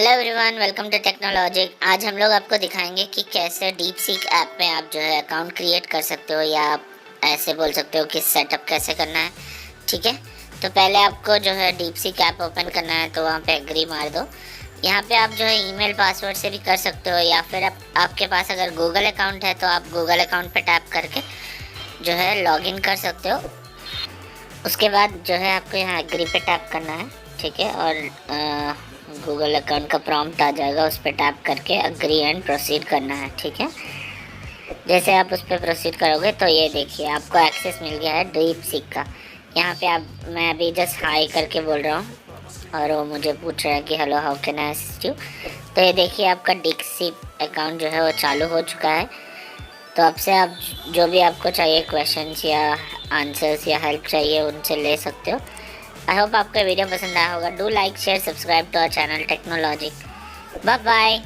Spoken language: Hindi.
Hello everyone, welcome to techno logic. आज हम लोग आपको दिखाएंगे कि कैसे डीपसीक ऐप में आप जो है अकाउंट क्रिएट कर सकते हो, या आप ऐसे बोल सकते हो कि सेटअप कैसे करना है। ठीक है, तो पहले आपको जो है डीपसीक ऐप ओपन करना है, तो वहाँ पे एग्री मार दो। यहाँ पे आप जो है ईमेल पासवर्ड से भी कर सकते हो, या फिर आपके पास अगर गूगल अकाउंट है तो आप गूगल अकाउंट पे टैप करके जो है लॉगिन कर सकते हो। उसके बाद जो है आपको यहाँ एग्री पे टैप करना है। ठीक है, और गूगल अकाउंट का प्रॉम्प्ट आ जाएगा, उस पर टैप करके एग्री एंड प्रोसीड करना है। ठीक है, जैसे आप उस पर प्रोसीड करोगे तो ये देखिए आपको एक्सेस मिल गया है डीपसीक का। यहाँ पे मैं अभी जस्ट हाई करके बोल रहा हूँ और वो मुझे पूछ रहा है कि hello how can I assist you. तो ये देखिए आपका डीपसीक अकाउंट जो है वो चालू हो चुका है। तो अब से आप जो भी आपको चाहिए क्वेश्चंस या आंसर्स या हेल्प चाहिए उनसे ले सकते हो। आई होप आपको वीडियो पसंद आया होगा। Do like share subscribe to our channel techno logic. Bye bye.